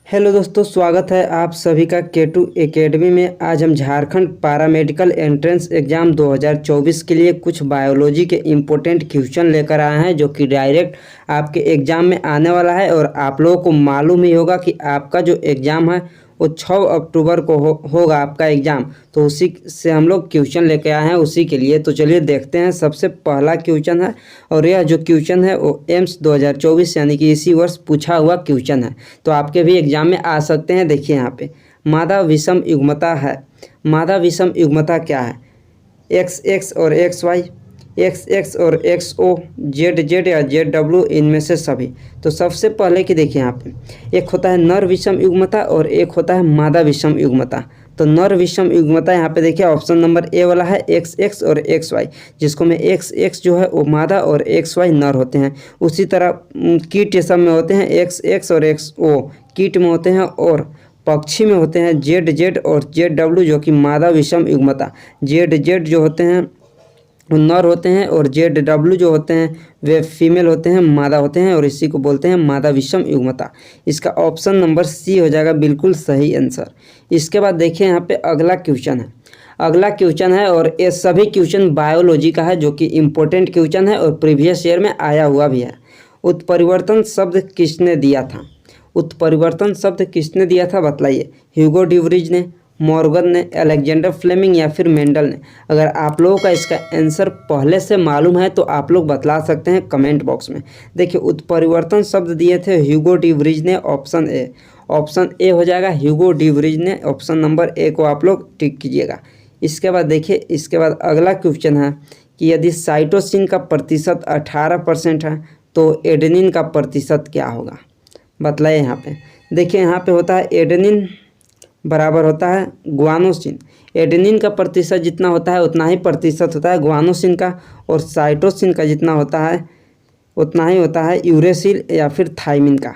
Hello दोस्तों, स्वागत है आप सभी का K2 एकेडमी में। आज हम झारखंड पैरामेडिकल एंट्रेंस एग्ज़ाम 2024 के लिए कुछ बायोलॉजी के इम्पोर्टेंट क्वेश्चन लेकर आए हैं, जो कि डायरेक्ट आपके एग्ज़ाम में आने वाला है। और आप लोगों को मालूम ही होगा कि आपका जो एग्ज़ाम है वो 6 अक्टूबर को होगा आपका एग्ज़ाम। तो उसी से हम लोग क्वेश्चन लेके आए हैं उसी के लिए। तो चलिए देखते हैं। सबसे पहला क्वेश्चन है, और यह जो क्वेश्चन है वो एम्स 2024 यानी कि इसी वर्ष पूछा हुआ क्वेश्चन है, तो आपके भी एग्ज़ाम में आ सकते हैं। देखिए यहाँ पे मादा विषम युग्मता है। मादा विषम युग्मता क्या है? एक्स एक्स और एक्स वाई, एक्स एक्स और एक्स ओ, जेड जेड या जेड डब्ल्यू, इनमें से सभी। तो सबसे पहले कि देखिए यहाँ पे एक होता है नर विषम युग्मता और एक होता है मादा विषम युग्मता। तो नर विषम युग्मता यहाँ पे देखिए ऑप्शन नंबर ए वाला है, एक्स एक्स और एक्स वाई, जिसको में एक्स एक्स जो है वो मादा और एक्स वाई नर होते हैं। उसी तरह कीट ये सब में होते हैं एक्स एक्स और एक्स ओ कीट में होते हैं, और पक्षी में होते हैं जेड जेड और जेड डब्ल्यू, जो कि मादा विषम युग्मता। जेड जेड जो होते हैं वो नर होते हैं, और जेड डब्ल्यू जो होते हैं वे फीमेल होते हैं, मादा होते हैं, और इसी को बोलते हैं मादा विषम युग्मता। इसका ऑप्शन नंबर सी हो जाएगा बिल्कुल सही आंसर। इसके बाद देखिए यहाँ पे अगला क्वेश्चन है। अगला क्वेश्चन है, और ये सभी क्वेश्चन बायोलॉजी का है, जो कि इम्पोर्टेंट क्वेश्चन है और प्रीवियस ईयर में आया हुआ भी है। उत्परिवर्तन शब्द किसने दिया था? उत्परिवर्तन शब्द किसने दिया था बतलाइए। ह्यूगो ड्यूवरीज ने, मॉर्गन ने, अलेक्जेंडर फ्लेमिंग या फिर मेंडल ने? अगर आप लोगों का इसका आंसर पहले से मालूम है तो आप लोग बतला सकते हैं कमेंट बॉक्स में। देखिए उत्परिवर्तन शब्द दिए थे ह्यूगो ड्यूवरीज ने, ऑप्शन ए। ऑप्शन ए हो जाएगा ह्यूगो ड्यूवरीज ने। ऑप्शन नंबर ए को आप लोग टिक कीजिएगा। इसके बाद देखिए, इसके बाद अगला क्वेश्चन है कि यदि साइटोसिन का प्रतिशत 18% है तो एडेनिन का प्रतिशत क्या होगा? बतलाइए। यहाँ पे देखिए, यहाँ पे होता है एडेनिन बराबर होता है ग्वानोसिन। एडेनिन का प्रतिशत जितना होता है उतना ही प्रतिशत होता है ग्वानोसिन का, और साइटोसिन का जितना होता है उतना ही होता है यूरेसिल या फिर थाइमिन का।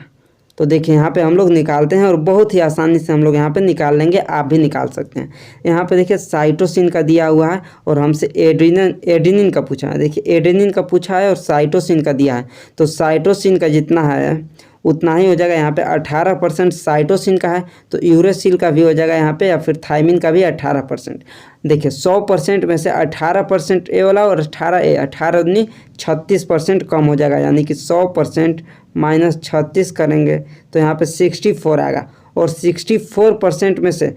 तो देखिए यहाँ पे हम लोग निकालते हैं, और बहुत ही आसानी से हम लोग यहाँ पे निकाल लेंगे, आप भी निकाल सकते हैं। यहाँ पे देखिए साइटोसिन का दिया हुआ है और हमसे एडेनिन का पूछा है। देखिए एडेनिन का पूछा है और साइटोसिन का दिया है, तो साइटोसिन का जितना है उतना ही हो जाएगा। यहाँ पे 18% साइटोसिन का है, तो यूरेसिल का भी हो जाएगा यहाँ पे, या फिर थाइमिन का भी 18%। देखिए 100% में से 18% ए वाला और 18 नहीं 36% कम हो जाएगा, यानी कि 100% माइनस 36 करेंगे तो यहाँ पे 64 आएगा। और 64% में से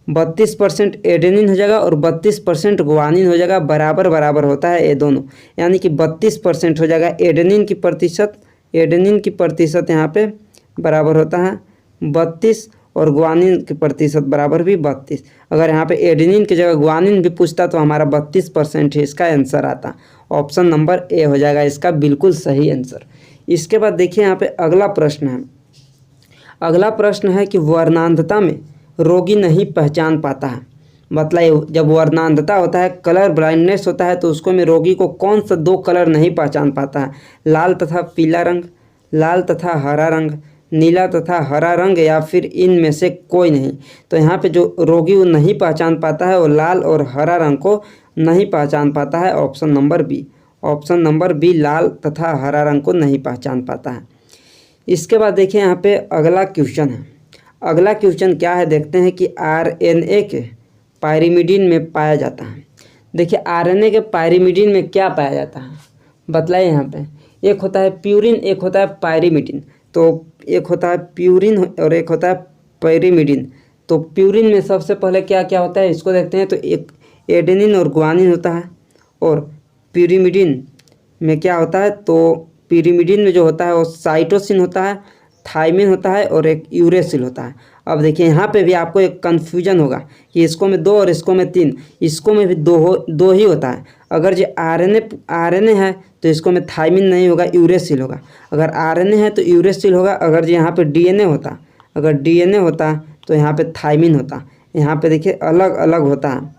32% एडेनिन हो जाएगा और 32% ग्वानिन हो जाएगा। बराबर बराबर होता है ये दोनों, यानी कि 32% हो जाएगा एडेनिन की प्रतिशत। एडेनिन की प्रतिशत यहाँ पे बराबर होता है 32 और ग्वानिन की प्रतिशत बराबर भी 32। अगर यहाँ पे एडेनिन की जगह ग्वानिन भी पूछता तो हमारा 32% ही इसका आंसर आता। ऑप्शन नंबर ए हो जाएगा इसका बिल्कुल सही आंसर। इसके बाद देखिए यहाँ पे अगला प्रश्न है। अगला प्रश्न है कि वर्णांधता में रोगी नहीं पहचान पाता है। मतलब जब वर्णांधता होता है, कलर ब्लाइंडनेस होता है, तो उसको में रोगी को कौन सा 2 कलर नहीं पहचान पाता है? लाल तथा पीला रंग, लाल तथा हरा रंग, नीला तथा हरा रंग, या फिर इनमें से कोई नहीं? तो यहाँ पे जो रोगी वो नहीं पहचान पाता है वो लाल और हरा रंग को नहीं पहचान पाता है। Option number B. Option number B लाल तथा हरा रंग को नहीं पहचान पाता है। इसके बाद देखिए यहाँ पे अगला क्वेश्चन है। अगला क्वेश्चन क्या है देखते हैं कि RNA के पायरिमिडीन में पाया जाता है। देखिए RNA के पायरिमिडीन में क्या पाया जाता है बतलाइए। यहाँ पे एक होता है प्यूरिन, एक होता है पायरिमिडीन। तो एक होता है प्यूरिन और एक होता है पायरिमिडीन। तो प्यूरिन में सबसे पहले क्या क्या होता है इसको देखते हैं। तो एक एडेनिन और ग्वानिन होता है, और प्यूरिमिडीन में क्या होता है? तो प्यूरिमिडीन में जो होता है वो साइटोसिन होता है, थाइमिन होता है, और एक यूरेसिल होता है। अब देखिए यहाँ पे भी आपको एक कन्फ्यूजन होगा कि इसको में 2 और इसको में 3। इसको में भी दो ही होता है। अगर जो आरएनए है तो इसको में थाइमिन नहीं होगा, यूरेसिल होगा। अगर आरएनए है तो यूरेसिल होगा। अगर जो यहाँ पे डीएनए होता, अगर डीएनए होता तो यहाँ पे थाइमिन होता। यहाँ पे देखिए अलग अलग होता है।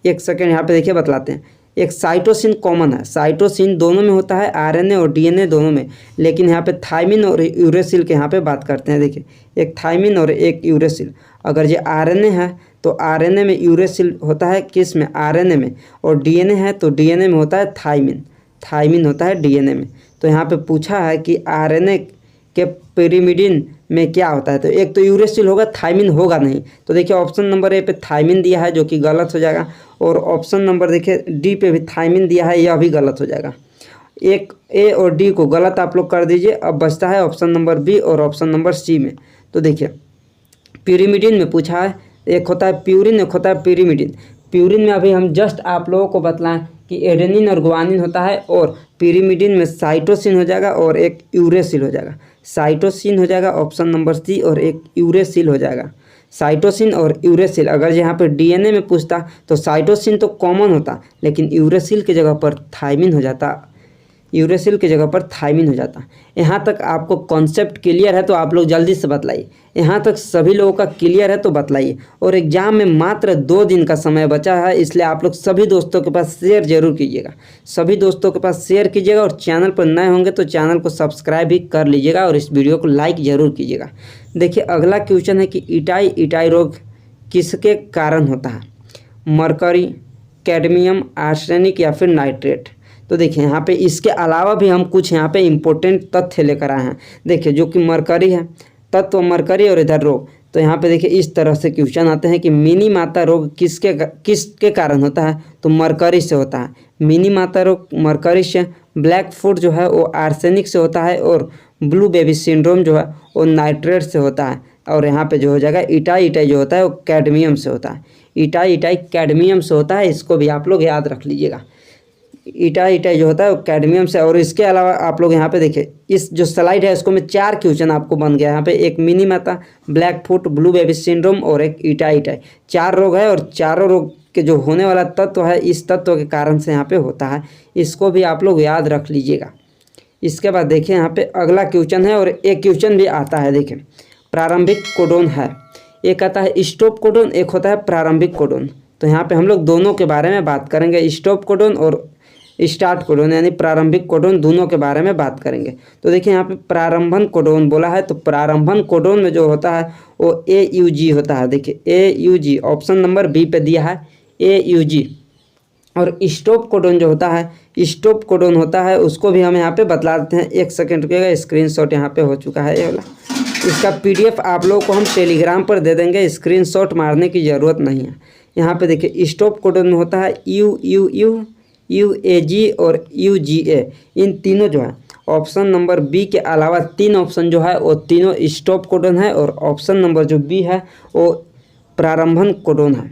एक सेकेंड यहाँ पे देखिए बतलाते हैं। एक साइटोसिन कॉमन है, साइटोसिन दोनों में होता है, आरएनए और डीएनए दोनों में, लेकिन यहाँ पे थाइमिन और यूरेसिल के यहाँ पे बात करते हैं। देखिए एक थाइमिन और एक यूरेसिल। अगर ये आरएनए है तो आरएनए में यूरेसिल होता है, किस में? आरएनए में। और डीएनए है तो डीएनए में होता है थाइमिन, थाइमिन होता है डीएनए में। तो यहाँ पे पूछा है कि आरएनए के पिरिमिडिन में क्या होता है। तो एक तो यूरेसिल होगा, थायमिन होगा नहीं। तो देखिए ऑप्शन नंबर ए पे थायमिन दिया है जो कि गलत हो जाएगा, और ऑप्शन नंबर देखिए डी पे भी थायमिन दिया है, यह भी गलत हो जाएगा। एक ए और डी को गलत आप लोग कर दीजिए। अब बचता है ऑप्शन नंबर बी और ऑप्शन नंबर सी में। तो देखिए पिरिमिडिन में पूछा है, एक होता है प्यूरिन, एक होता है पिरिमिडिन। प्यूरिन में अभी हम जस्ट आप लोगों को बतलाएं कि एडेनिन और गुआनिन होता है, और पिरिमिडिन में साइटोसिन हो जाएगा और एक यूरेसिल हो जाएगा। साइटोसिन हो जाएगा ऑप्शन नंबर सी, और एक यूरेसिल हो जाएगा। साइटोसिन और यूरेसिल, अगर यहाँ पर डीएनए में पूछता तो साइटोसिन तो कॉमन होता, लेकिन यूरेसिल की जगह पर थायमिन हो जाता, यूरेसिल की जगह पर थायमिन हो जाता। यहाँ तक आपको कॉन्सेप्ट क्लियर है तो आप लोग जल्दी से बतलाइए। यहाँ तक सभी लोगों का क्लियर है तो बतलाइए। और एग्ज़ाम में मात्र 2 दिन का समय बचा है, इसलिए आप लोग सभी दोस्तों के पास शेयर जरूर कीजिएगा, सभी दोस्तों के पास शेयर कीजिएगा। और चैनल पर नए होंगे तो चैनल को सब्सक्राइब भी कर लीजिएगा, और इस वीडियो को लाइक ज़रूर कीजिएगा। देखिए अगला क्वेश्चन है कि इटाई रोग किसके कारण होता है। मरकरी, कैडमियम, आर्सेनिक या फिर नाइट्रेट। तो देखिए यहाँ पे इसके अलावा भी हम कुछ यहाँ पे इम्पोर्टेंट तथ्य लेकर आए हैं। देखिए जो कि मरकरी है, तत्व मरकरी और इधर रोग। तो यहाँ पे देखिए इस तरह से क्वेश्चन आते हैं कि मिनी माता रोग किसके कारण होता है। तो मरकरी से होता है मिनी माता रोग, मरकरी से। ब्लैक फुट जो है वो आर्सेनिक से होता है, और ब्लू बेबी सिंड्रोम जो है वो नाइट्रेट से होता है। और यहाँ पे जो हो जाएगा इटाई जो होता है वो कैडमियम से होता है। इटाई कैडमियम से होता है, इसको भी आप लोग याद रख लीजिएगा। इटाई जो होता है वो कैडमियम से। और इसके अलावा आप लोग यहाँ पे देखिए इस जो स्लाइड है इसको में 4 क्वेश्चन आपको बन गया। यहाँ पे एक मिनी माता, black foot, blue baby syndrome और एक इटाई 4 रोग है, और चारों रोग के जो होने वाला तत्व है इस तत्व के कारण से यहाँ पे होता है, इसको भी आप लोग याद रख लीजिएगा। इसके बाद देखिए यहाँ पे अगला क्वेश्चन है, और एक क्वेश्चन भी आता है। देखिए प्रारंभिक कोडोन है, एक आता है स्टॉप कोडोन, एक होता है प्रारंभिक कोडोन। तो यहाँ पे हम लोग दोनों के बारे में बात करेंगे, स्टॉप कोडोन और स्टार्ट कोडोन, यानी प्रारंभिक कोडोन, दोनों के बारे में बात करेंगे। तो देखिए यहाँ पे प्रारंभन कोडोन बोला है, तो प्रारंभन कोडोन में जो होता है वो AUG होता है। देखिए AUG ऑप्शन नंबर बी पे दिया है AUG। और स्टॉप कोडोन जो होता है, स्टॉप कोडोन होता है, उसको भी हम यहाँ पे बतला देते हैं। 1 सेकेंड रुकिएगा, स्क्रीनशॉट यहाँ पे हो चुका है ये वाला। इसका PDF आप लोगों को हम टेलीग्राम पर दे देंगे, स्क्रीनशॉट मारने की ज़रूरत नहीं है। यहाँ पे देखिए स्टॉप कोडोन में होता है UUU, UAG और UGA। इन तीनों जो है ऑप्शन नंबर बी के अलावा 3 ऑप्शन जो है वो तीनों स्टॉप कोडोन है, और ऑप्शन नंबर जो बी है वो प्रारंभन कोडोन है,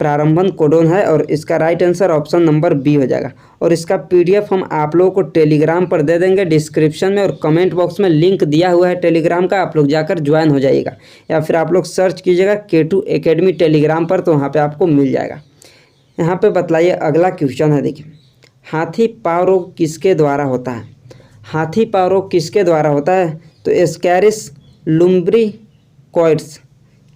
प्रारंभन कोडोन है। और इसका right answer option number B हो जाएगा। और इसका PDF हम आप लोगों को टेलीग्राम पर दे देंगे, डिस्क्रिप्शन में और कमेंट बॉक्स में लिंक दिया हुआ है टेलीग्राम का, आप लोग जाकर ज्वाइन हो जाइएगा, या फिर आप लोग सर्च कीजिएगा K2 एकेडमी टेलीग्राम पर, तो वहाँ पर आपको मिल जाएगा। यहाँ पे बतलाइए अगला क्वेश्चन है। देखिए हाथी पाँव रोग किसके द्वारा होता है। हाथी पाँव रोग किसके द्वारा होता है। तो एस्कैरिस लुम्ब्रिकॉइड्स,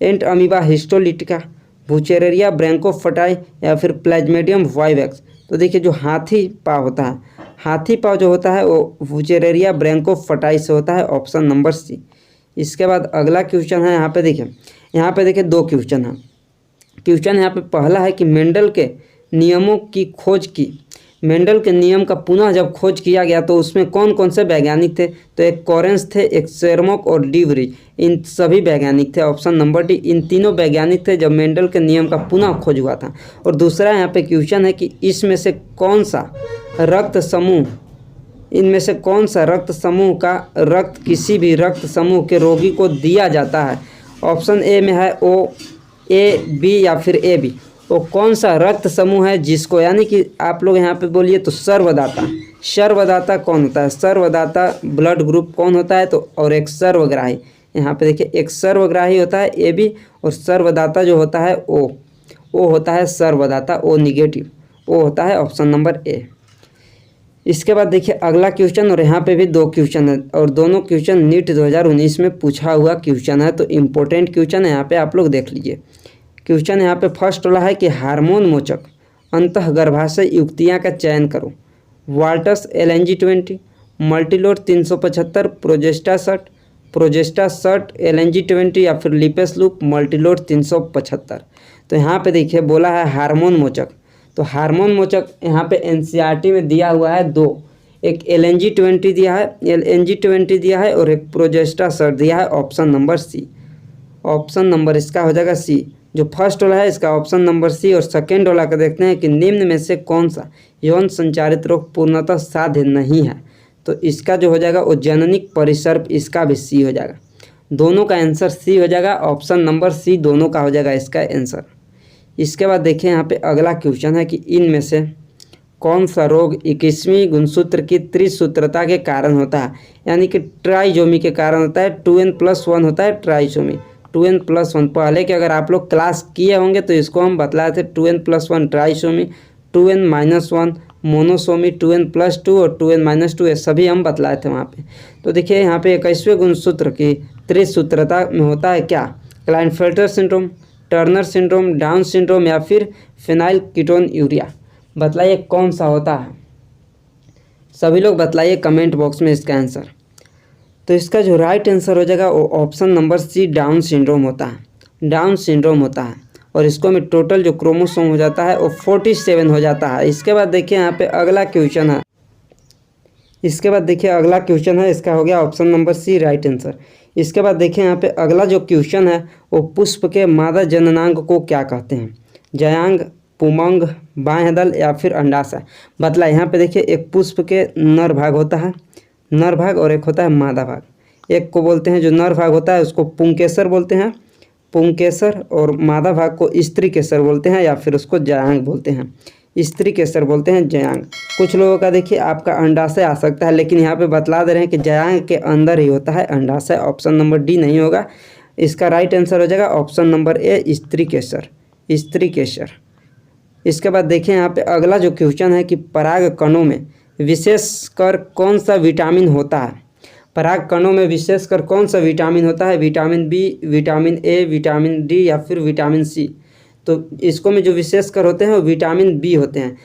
एंट अमीबा हिस्टोलिटिका, बुचेरेरिया ब्रैंकोफटाई या फिर प्लाज्मेडियम वाइवेक्स। तो देखिए जो हाथी पाँव होता है, हाथी पाँव जो होता है वो बुचेरेरिया ब्रैंकोफटाई से होता है, ऑप्शन नंबर सी। इसके बाद अगला क्वेश्चन है। यहाँ पे देखिए 2 क्वेश्चन हैं। क्वेश्चन यहाँ पे पहला है कि मेंडल के नियमों की खोज की। मेंडल के नियम का पुनः जब खोज किया गया तो उसमें कौन कौन से वैज्ञानिक थे। तो एक कॉरेंस थे, एक शेरमॉक और डी व्रीज, इन सभी वैज्ञानिक थे, ऑप्शन नंबर डी। इन तीनों वैज्ञानिक थे जब मेंडल के नियम का पुनः खोज हुआ था। और दूसरा यहाँ पे क्वेश्चन है कि इसमें से कौन सा रक्त समूह, इनमें से कौन सा रक्त समूह का रक्त किसी भी रक्त समूह के रोगी को दिया जाता है। ऑप्शन ए में है O, A, B या फिर AB। वो कौन सा रक्त समूह है जिसको, यानी कि आप लोग यहाँ पे बोलिए तो सर्वदाता। सर्वदाता कौन होता है, सर्वदाता ब्लड ग्रुप कौन होता है। तो और एक सर्वग्राही, यहाँ पे देखिए एक सर्वग्राही होता है AB, और सर्वदाता जो होता है O, वो होता है सर्वदाता O निगेटिव, वो होता है ऑप्शन नंबर A। इसके बाद देखिए अगला क्वेश्चन, और यहाँ पे भी 2 क्वेश्चन है, और दोनों क्वेश्चन नीट 2019 में पूछा हुआ क्वेश्चन है, तो इम्पोर्टेंट क्वेश्चन है, यहाँ पे आप लोग देख लीजिए। क्वेश्चन यहाँ पे फर्स्ट वाला है कि हार्मोन मोचक अंतःगर्भाशय युक्तियाँ का चयन करो। Walters LNG20, Multiload 375, प्रोजेस्टा shirt LNG20 या फिर लिपेस लूप मल्टीलोड 375। तो यहाँ पे देखिए बोला है हार्मोन मोचक। तो हार्मोन मोचक यहाँ पे NCERT में दिया हुआ है 2, एक LNG-20 दिया है और एक प्रोजेस्टा दिया है। Option number C, option number इसका हो जाएगा सी। जो फर्स्ट वाला है इसका ऑप्शन नंबर सी। और सेकेंड वाला का देखते हैं कि निम्न में से कौन सा यौन संचारित रोग पूर्णतः साध्य नहीं है, तो इसका जो हो जाएगा वो जननिक परिसर्प, इसका भी सी हो जाएगा। दोनों का आंसर सी हो जाएगा, ऑप्शन नंबर सी दोनों का हो जाएगा इसका आंसर। इसके बाद देखिए यहाँ पे अगला क्वेश्चन है कि इनमें से कौन सा रोग 21वीं गुणसूत्र की त्रिसूत्रता के कारण होता है, यानी कि ट्राइजोमी के कारण होता है। 2n+1 होता है ट्राइजोमी, 2n+1। पहले के अगर आप लोग क्लास किए होंगे तो इसको हम बतलाए थे 2n+1 trisomy, 2n-1 monosomy, 2n+2 और 2n-2 ये सभी हम बतलाए थे वहाँ पे। तो देखिए यहाँ पे 21वें गुणसूत्र की त्रिसूत्रता में होता है क्या, Klinefelter syndrome, Turner syndrome, down syndrome या फिर फिनाइल कीटोन यूरिया। बतलाइए कौन सा होता है, सभी लोग बतलाइए कमेंट बॉक्स में इसका आंसर। तो इसका जो राइट आंसर हो जाएगा वो option number C down syndrome होता है, डाउन सिंड्रोम होता है। और इसको में टोटल जो क्रोमोसोम हो जाता है वो 47 हो जाता है। इसके बाद देखिए यहाँ पे अगला क्वेश्चन है, इसका हो गया option number C right answer. इसके बाद देखिए यहाँ पे अगला जो क्वेश्चन है वो पुष्प के मादा जननांग को क्या कहते हैं, जयांग, पुमंग, बाह्य दल या फिर अंडाशय। बतला यहाँ पे देखिए एक पुष्प के नर भाग होता है, नर भाग, और एक होता है मादा भाग। एक को बोलते हैं जो नर भाग होता है उसको पुंकेसर बोलते हैं, पुंकेसर, और मादा भाग को स्त्री केसर बोलते हैं या फिर उसको जयांग बोलते हैं, स्त्री केसर बोलते हैं, जयांग। कुछ लोगों का देखिए आपका अंडाशय आ सकता है, लेकिन यहाँ पे बतला दे रहे हैं कि जयांग के अंदर ही होता है अंडाशय। ऑप्शन नंबर डी नहीं होगा, इसका राइट आंसर हो जाएगा ऑप्शन नंबर ए स्त्री केसर, स्त्री केसर। इसके बाद देखिए यहाँ पे अगला जो क्वेश्चन है कि पराग कणों में विशेषकर कौन सा विटामिन होता है, पराग कणों में विशेषकर कौन सा विटामिन होता है, vitamin B, vitamin A, vitamin D या फिर विटामिन सी। तो इसको में जो विशेषकर होते हैं वो विटामिन बी होते हैं,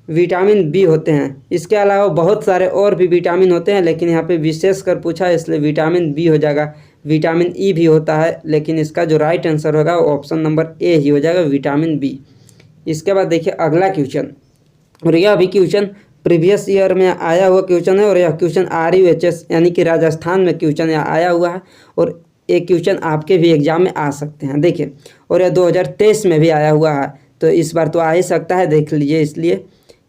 विटामिन बी होते हैं। इसके अलावा बहुत सारे और भी विटामिन होते हैं, लेकिन यहाँ पे विशेषकर पूछा है इसलिए विटामिन बी हो जाएगा। विटामिन ई भी होता है, लेकिन इसका जो राइट आंसर होगा वो ऑप्शन नंबर ए ही हो जाएगा, विटामिन बी। इसके बाद देखिए अगला क्वेश्चन, और यह भी क्वेश्चन प्रीवियस ईयर में आया हुआ क्वेश्चन है, और यह क्वेश्चन RUHS यानी कि राजस्थान में क्वेश्चन आया हुआ है, और एक क्वेश्चन आपके भी एग्जाम में आ सकते हैं। देखिए, और यह 2023 में भी आया हुआ है, तो इस बार तो आ ही सकता है, देख लीजिए। इसलिए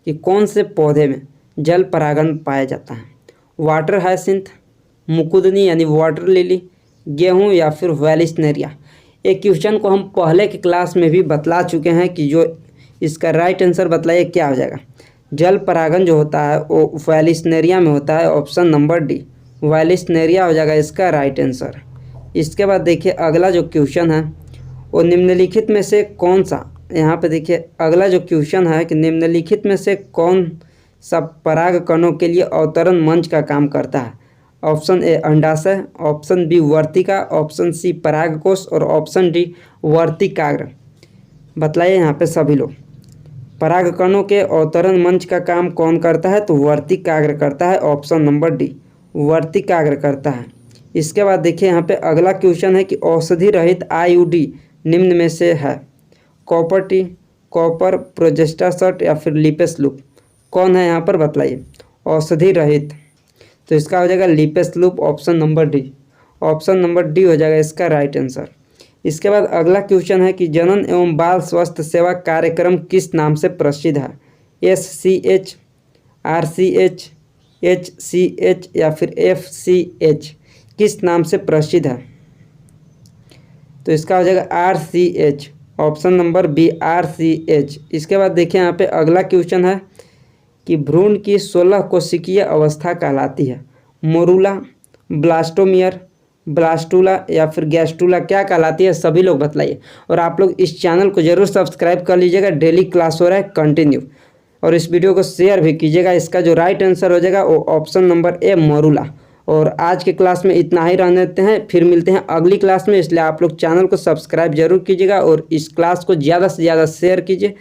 कि कौन से पौधे में जल परागण पाया जाता है, वाटर हायसिंथ, मुकुदनी यानी वाटर लिली, गेहूँ या फिर वेलिस्नेरिया। एक क्वेश्चन को हम पहले की क्लास में भी बतला चुके हैं कि जो इसका राइट आंसर बतलाइए क्या हो जाएगा। जल परागण जो होता है वो वेलिस्नेरिया में होता है, ऑप्शन नंबर डी, वेलिस्नेरिया हो जाएगा इसका राइट आंसर। इसके बाद देखिए अगला जो क्वेश्चन है वो निम्नलिखित में से कौन सा, यहाँ पे देखिए अगला जो क्वेश्चन है कि निम्नलिखित में से कौन सा पराग कणों के लिए अवतरण मंच का काम करता है। ऑप्शन ए अंडाशय, ऑप्शन बी वर्तिका, ऑप्शन सी परागकोश और ऑप्शन डी वर्तिकाग्र। बतलाइए यहाँ पे सभी लोग, पराग कणों के अवतरण मंच का काम कौन करता है, तो वर्तिकाग्र करता है, ऑप्शन नंबर डी, वर्तिकाग्र करता है। इसके बाद देखिए यहाँ पे अगला क्वेश्चन है कि औषधि रहित IUD निम्न में से है, कॉपर टी, कॉपर, प्रोजेस्टासट या फिर लिपेस लूप। कौन है यहाँ पर बतलाइए, औषधि रहित, तो इसका हो जाएगा lipase loop, option number D, option number D हो जाएगा इसका राइट आंसर। इसके बाद अगला क्वेश्चन है कि जनन एवं बाल स्वास्थ्य सेवा कार्यक्रम किस नाम से प्रसिद्ध है, SCH, RCH, HCH या फिर FCH, किस नाम से प्रसिद्ध है, तो इसका हो जाएगा RCH, option number B, RCH। इसके बाद देखिए यहाँ पे अगला क्वेश्चन है कि भ्रूण की 16 कोशिकीय अवस्था कहलाती है, मोरूला, ब्लास्टोमियर, ब्लास्टूला या फिर गैस्टूला, क्या कहलाती है, सभी लोग बतलाइए। और आप लोग इस चैनल को जरूर सब्सक्राइब कर लीजिएगा, डेली क्लास हो रहा है कंटिन्यू, और इस वीडियो को शेयर भी कीजिएगा। इसका जो राइट आंसर हो जाएगा वो ऑप्शन नंबर ए मोरूला। और आज के क्लास में इतना ही रहने देते हैं, फिर मिलते हैं अगली क्लास में, इसलिए आप लोग चैनल को सब्सक्राइब जरूर कीजिएगा और इस क्लास को ज़्यादा से ज़्यादा शेयर कीजिए।